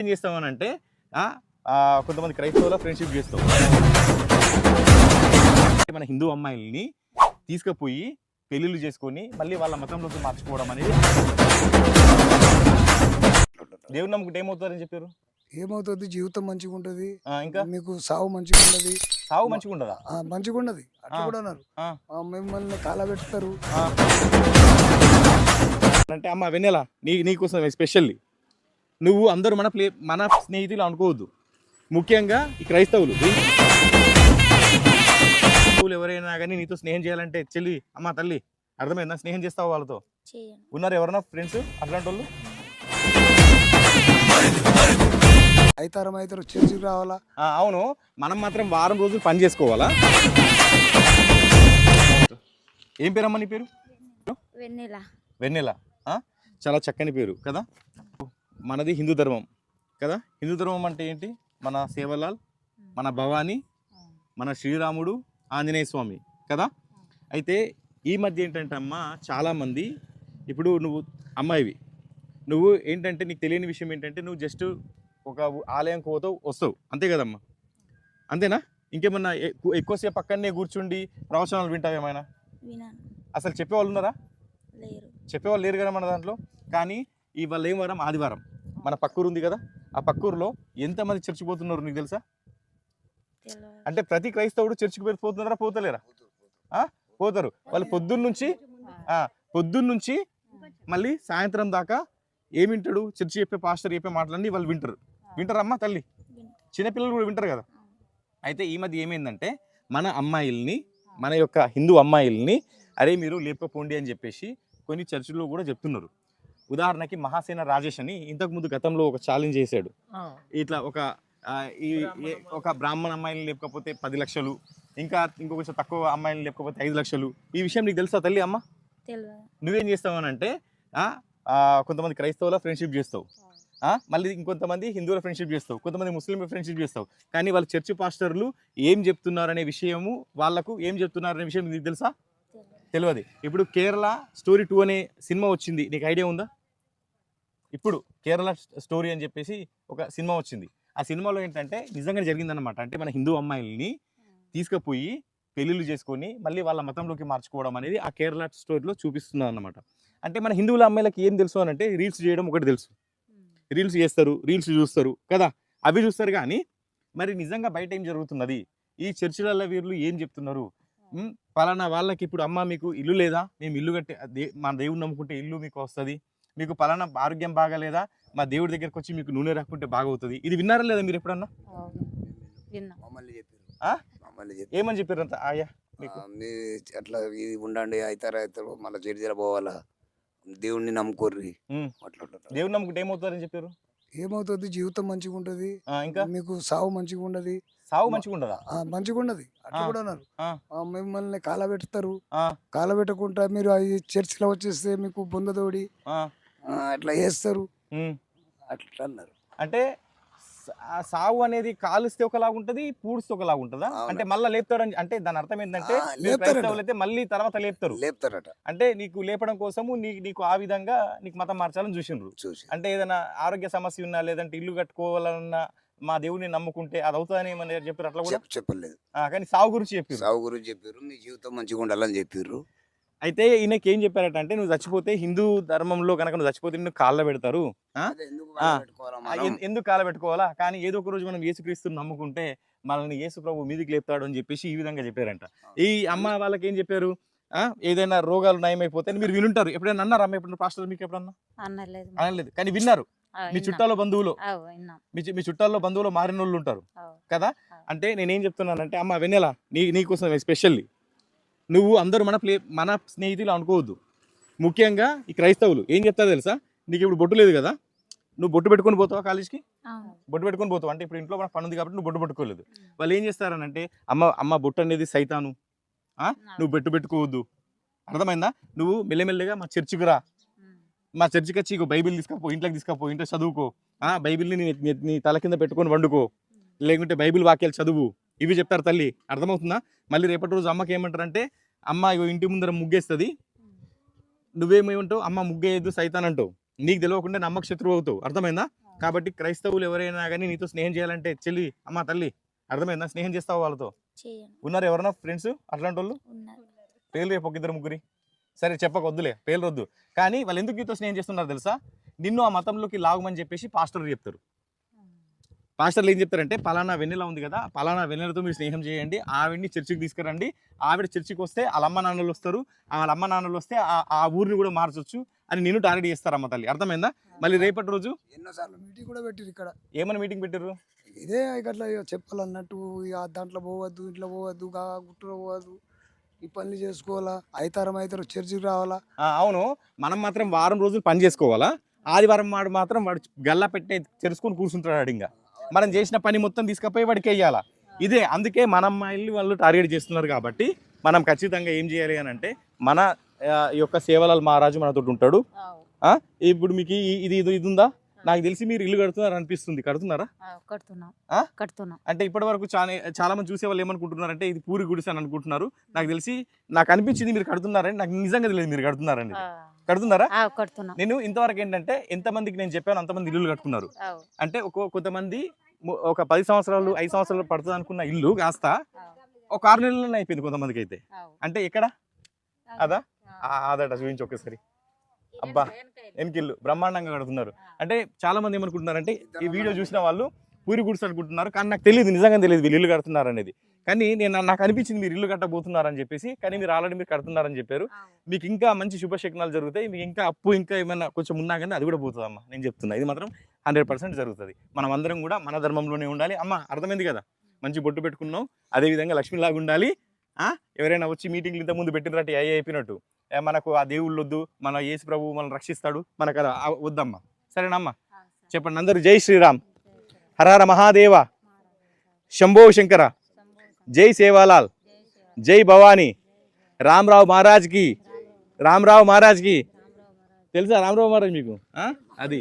ఏం చేస్తామనంటే కొంతమంది క్రైస్తవుల ఫ్రెండ్షిప్ చేస్తాం. మన హిందూ అమ్మాయిల్ని తీసుకుపోయి పెళ్ళిళ్ళు చేసుకొని మళ్ళీ వాళ్ళ మతంలోకి మార్చుకోవడం అనేది దేవుని నమ్ముకుంటే ఏమవుతారని చెప్పారు. ఏమవుతుంది, జీవితం మంచిగా ఉంటుంది, ఇంకా మీకు సావు మంచిగా ఉండదు. సావు మంచిగా ఉండదా? మంచిగా ఉండదు అట్లా కూడా అన్నారు. మిమ్మల్ని కాలబెడతారు అంటే అమ్మ వెన్నెల నీకోసం స్పెషల్లీ నువ్వు అందరూ మన స్నేహితులు అనుకోవద్దు. ముఖ్యంగా ఈ క్రైస్తవులు ఎవరైనా కానీ నీతో స్నేహం చేయాలంటే చెల్లి అమ్మ తల్లి అర్థమైందా? స్నేహం చేస్తావు వాళ్ళతో. ఉన్నారు ఎవరన్నా ఫ్రెండ్స్ అట్లాంటి వాళ్ళు? అవుతారు చర్చికి రావాలా? అవును, మనం మాత్రం వారం రోజులు పని చేసుకోవాలా? ఏం పేరమ్మా నీ పేరు? వెన్నెల. వెన్నెల, చాలా చక్కని పేరు కదా. మనది హిందూ ధర్మం కదా. హిందూ ధర్మం అంటే ఏంటి? మన సేవలాల్, మన భవానీ, మన శ్రీరాముడు, ఆంజనేయ స్వామి కదా. అయితే ఈ మధ్య ఏంటంటే అమ్మ చాలామంది ఇప్పుడు నువ్వు అమ్మాయివి, నువ్వు ఏంటంటే నీకు తెలియని విషయం ఏంటంటే నువ్వు జస్ట్ ఒక ఆలయంకి పోతావు వస్తావు అంతే కదమ్మా, అంతేనా? ఇంకేమన్నా ఎక్కువసేపు పక్కనే కూర్చుండి ప్రవచనాలు వింటావు ఏమైనా? అసలు చెప్పేవాళ్ళు ఉన్నారా? చెప్పేవాళ్ళు లేరు కదా మన దాంట్లో. కానీ ఇవాళ ఏం వారం? ఆదివారం. మన పక్కూరు ఉంది కదా, ఆ పక్కూరులో ఎంతమంది చర్చికి పోతున్నారు నీకు తెలుసా? అంటే ప్రతి క్రైస్తవుడు చర్చికి పోతున్నారా? పోతలేరా? పోతారు. వాళ్ళు పొద్దున్నుంచి మళ్ళీ సాయంత్రం దాకా ఏం వింటాడు? చర్చి చెప్పే పాస్టర్ చెప్పే మాటలన్నీ వాళ్ళు వింటారమ్మా తల్లి. చిన్నపిల్లలు కూడా వింటారు కదా. అయితే ఈ మధ్య ఏమైందంటే మన అమ్మాయిల్ని, మన యొక్క హిందూ అమ్మాయిల్ని అరే మీరు లేపకపోండి అని చెప్పేసి కొన్ని చర్చిలో కూడా చెప్తున్నారు. ఉదాహరణకి మహాసేన రాజేష్ అని ఇంతకుముందు గతంలో ఒక ఛాలెంజ్ చేశాడు. ఇట్లా ఒక బ్రాహ్మణ అమ్మాయిని లేకపోతే 10 లక్షలు, ఇంకొక తక్కువ అమ్మాయిని లేకపోతే 5 లక్షలు. ఈ విషయం నీకు తెలుసా తల్లి? అమ్మ నువ్వేం చేస్తావనంటే కొంతమంది క్రైస్తవుల ఫ్రెండ్షిప్ చేస్తావు, మళ్ళీ ఇంకొంతమంది హిందువుల ఫ్రెండ్షిప్ చేస్తావు, కొంతమంది ముస్లింల ఫ్రెండ్షిప్ చేస్తావు. కానీ వాళ్ళ చర్చి పాస్టర్లు ఏం చెప్తున్నారనే విషయము, వాళ్ళకు ఏం చెప్తున్నారనే విషయం నీకు తెలుసా? తెలియదు. ఇప్పుడు కేరళ స్టోరీ 2 అనే సినిమా వచ్చింది, నీకు ఐడియా ఉందా? ఇప్పుడు కేరళ స్టోరీ అని చెప్పేసి ఒక సినిమా వచ్చింది. ఆ సినిమాలో ఏంటంటే నిజంగా జరిగిందనమాట. అంటే మన హిందూ అమ్మాయిల్ని తీసుకుపోయి పెళ్ళిళ్ళు చేసుకొని మళ్ళీ వాళ్ళ మతంలోకి మార్చుకోవడం అనేది ఆ కేరళ స్టోరీలో చూపిస్తున్నారు అనమాట. అంటే మన హిందువుల అమ్మాయిలకి ఏం తెలుసు అని అంటే రీల్స్ చేయడం ఒకటి తెలుసు. రీల్స్ చేస్తారు, రీల్స్ చూస్తారు కదా, అవి చూస్తారు. కానీ మరి నిజంగా బయట ఏం జరుగుతున్నది? ఈ చర్చిలలో వీళ్ళు ఏం చెప్తున్నారు? పలానా వాళ్ళకి ఇప్పుడు అమ్మ మీకు ఇల్లు లేదా, మేము ఇల్లు కట్టి మన దేవుడిని నమ్ముకుంటే ఇల్లు మీకు వస్తుంది, మీకు పలానా ఆరోగ్యం బాగాలేదా, మా దేవుడి దగ్గరకు వచ్చి మీకు నూనె రాకుంటే బాగవుతుంది. ఇది విన్నారా లేదా మీరు ఎప్పుడన్నా? ఏమని చెప్పారు అంత ఆయా మీకు? అట్లా ఉండండి, అవుతారు మళ్ళీ చర్చిలో పోవాలా, దేవుడిని నమ్ముకోర్రి. దేవుడిని నమ్ముకుంటే ఏమవుతారని చెప్పారు? ఏమవుతుంది, జీవితం మంచిగా ఉంటుంది, ఇంకా మీకు సావు మంచిగా ఉండదు. సావు మంచిగా ఉండదా? మంచిగా ఉండదు అట్లా కూడా అన్నారు. మిమ్మల్ని కాలబెడతారు, కాలబెట్టకుండా మీరు చర్చిలో వచ్చేస్తే మీకు బొందతోడి అట్లా చేస్తారు అట్లా అన్నారు. అంటే సావు అనేది కాలుస్తే ఒకలాగా ఉంటది, పూడిస్తే ఒకలాగా ఉంటుందా? అంటే మళ్ళీ లేపుతారని అంటే దాని అర్థం ఏంటంటే అయితే మళ్ళీ తర్వాత లేపుతారట. అంటే నీకు లేపడం కోసము నీకు ఆ విధంగా నీకు మతం మార్చాలని చూసిండ్రు. అంటే ఏదైనా ఆరోగ్య సమస్య ఉన్నా, లేదంటే ఇల్లు కట్టుకోవాలన్నా మా దేవుడిని నమ్ముకుంటే అది అవుతుందని ఏమన్నా చెప్పారు? అట్లా కూడా చెప్పలేదు. కానీ సావు గురించి చెప్పారు, మీ జీవితం మంచిగా ఉండాలని చెప్పారు. అయితే ఈయనకి ఏం చెప్పారట అంటే నువ్వు చచ్చిపోతే హిందూ ధర్మంలో కనుక నువ్వు చచ్చిపోతే నిన్ను కాళ్ళ పెడతారు. ఎందుకు కాళ్ళ పెట్టుకోవాలా? కానీ ఏదో ఒక రోజు మనం యేసుక్రీస్తుని నమ్ముకుంటే మనల్ని యేసు ప్రభు మీదికి లేపుతాడు అని చెప్పేసి ఈ విధంగా చెప్పారంట. ఈ అమ్మ వాళ్ళకి ఏం చెప్పారు? ఏదైనా రోగాలు నయమైపోతే మీరు వినుంటారు. ఎప్పుడైనా అన్నారా అమ్మ? ఎప్పుడైనా పాస్టర్ మీకు ఎప్పుడన్నా? అనలేదు, కానీ విన్నారు. మీ చుట్టాల్లో బంధువులు మారిన వాళ్ళు ఉంటారు కదా. అంటే నేనేం చెప్తున్నానంటే అమ్మ వెన్నెల నీకోసం స్పెషల్లీ నువ్వు అందరూ మన స్నేహితులు అనుకోవద్దు. ముఖ్యంగా ఈ క్రైస్తవులు ఏం చెప్తారో తెలుసా? నీకు ఇప్పుడు బొట్టు లేదు కదా, నువ్వు బొట్టు పెట్టుకొని పోతావా కాలేజ్కి? బొట్టు పెట్టుకొని పోతావు. అంటే ఇప్పుడు ఇంట్లో మనకు పని ఉంది కాబట్టి నువ్వు బొట్టు పెట్టుకోలేదు. వాళ్ళు ఏం చేస్తారనంటే అమ్మ బొట్టు అనేది సైతాను, నువ్వు పెట్టుకోవద్దు, అర్థమైందా? నువ్వు మెల్లమెల్లగా మా చర్చికి రా, మా చర్చికి వచ్చి బైబిల్ తీసుకపో, ఇంట్లోకి తీసుకపో, ఇంట్లో చదువుకో, బైబిల్ని నీ తల కింద పెట్టుకొని వండుకో, లేకుంటే బైబిల్ వాక్యాలు చదువు, ఇవి చెప్తారు తల్లి. అర్థమవుతుందా? మళ్ళీ రేపటి రోజు అమ్మకి ఏమంటారంటే అమ్మ ఇంటి ముందర ముగ్గేస్తుంది, నువ్వేమేమంటావు? అమ్మ ముగ్గేయద్దు సైతాన్ అంటావు. నీకు తెలియకుండా అమ్మకు శత్రువు అవుతావు. అర్థమైందా? కాబట్టి క్రైస్తవులు ఎవరైనా కానీ నీతో స్నేహం చేయాలంటే చెల్లి అమ్మ తల్లి అర్థమైందా? స్నేహం చేస్తావు వాళ్ళతో? చేయను. ఉన్నారు ఎవరన్నా ఫ్రెండ్స్ అట్లాంటి వాళ్ళు? ఉన్నారు. పేర్లు రేపు ఒక ఇద్దరు ముగ్గురి. సరే చెప్పక వద్దులే, పేర్లు వద్దు. కానీ వాళ్ళు ఎందుకు నీతో స్నేహం చేస్తున్నారు తెలుసా? నిన్ను ఆ మతంలోకి లాగమని చెప్పేసి పాస్టర్లు చెప్తారు. పాస్టర్లు ఏం చెప్తారంటే పలానా వెన్నెల ఉంది కదా, పలానా వెన్నెలతో మీరు స్నేహం చేయండి, ఆవిడ్ని చర్చికి తీసుకురండి, ఆవిడ చర్చికి వస్తే వాళ్ళ అమ్మ నాన్నలు వస్తారు, వాళ్ళ అమ్మ నాన్నలు వస్తే ఆ ఊరిని కూడా మార్చొచ్చు అని నేను టార్గెట్ చేస్తారు అమ్మ తల్లి. అర్థమైందా? మళ్ళీ రేపటి రోజు ఎన్నోసార్లు మీటింగ్ కూడా పెట్టిరు ఇక్కడ. ఏమైనా మీటింగ్ పెట్టారు? ఇదే అట్లా చెప్పాలన్నట్టు ఇక దాంట్లో పోవద్దు, ఇంట్లో పోవద్దు, గుట్టలో పోవద్దు, ఈ పనులు చేసుకోవాలా, అయితారం చర్చికి రావాలా. అవును, మనం మాత్రం వారం రోజులు పని చేసుకోవాలా, ఆదివారం వాడు మాత్రం వాడు గల్లా పెట్టే తెరుచుకొని కూర్చుంటాడు. ఇంకా మనం చేసిన పని మొత్తం తీసుకపోయి వాడికి వేయాలా. ఇదే అందుకే మన అమ్మాయిల్ని వాళ్ళు టార్గెట్ చేస్తున్నారు. కాబట్టి మనం ఖచ్చితంగా ఏం చేయాలి అని అంటే మన ఈ యొక్క సేవలాల్ మహారాజు మనతో ఉంటాడు. ఇప్పుడు మీకు ఇది ఉందా? నాకు తెలిసి మీరు ఇల్లు కడుతున్నారు అనిపిస్తుంది. కడుతున్నారా? అంటే ఇప్పటి వరకు చాలా మంది చూసే వాళ్ళు ఏమనుకుంటున్నారంటే ఇది పూరి గుడిసె అని అనుకుంటున్నారు. నాకు తెలిసి నాకు అనిపించింది మీరు కడుతున్నారని. నాకు నిజంగా తెలియదు మీరు కడుతున్నారని. కడుతున్నారా? నేను ఇంతవరకు ఏంటంటే ఎంతమందికి నేను చెప్పాను అంతమంది ఇల్లు కట్టుకున్నారు. అంటే కొంతమంది ఒక 10 సంవత్సరాలు 5 సంవత్సరాలు పడుతుంది అనుకున్న ఇల్లు కాస్త ఒక 6 నెలల్లోనే అయిపోయింది కొంతమందికి అయితే. అంటే ఎక్కడ అదట చూపించి ఒక్కసారి. అబ్బా ఎన్కిల్లు బ్రహ్మాండంగా కడుతున్నారు. అంటే చాలా మంది ఏమనుకుంటున్నారంటే ఈ వీడియో చూసిన వాళ్ళు పూరి గుడిసె అనుకుంటున్నారు. కానీ నాకు తెలియదు, నిజంగా తెలియదు వీళ్ళు ఇల్లు కడుతున్నారు అనేది. కానీ నాకు అనిపించింది మీరు ఇల్లు కట్టబోతున్నారని చెప్పేసి. కానీ మీరు ఆల్రెడీ మీరు కడుతున్నారని చెప్పారు. మీకు ఇంకా మంచి శుభశకునాలు జరుగుతాయి. మీకు ఇంకా అప్పు ఇంకా ఏమైనా కొంచెం ఉన్నా కానీ అది కూడా పోతుందమ్మా. నేను చెప్తున్నా, ఇది మాత్రం 100% జరుగుతుంది. మనం అందరం కూడా మన ధర్మంలోనే ఉండాలి. అమ్మ అర్థమైంది కదా? మంచి బొట్టు పెట్టుకున్నావు, అదేవిధంగా లక్ష్మిలాగా ఉండాలి. ఎవరైనా వచ్చి మీటింగ్లు ఇంత ముందు పెట్టినట్టు అయిపోయినట్టు మనకు ఆ దేవుళ్ళు వద్దు, మన యేసు ప్రభు మనల్ని రక్షిస్తాడు, మనకు అలా వద్దమ్మా. సరేనమ్మా? చెప్పండి అందరూ. జై శ్రీరామ్, హరహర మహాదేవ, శంభో శంకర, జై సేవాలాల్, జై భవానీ, రామరావు మహారాజ్కి, రామరావు మహారాజ్కి. తెలుసా రామరావు మహారాజ్ మీకు? అది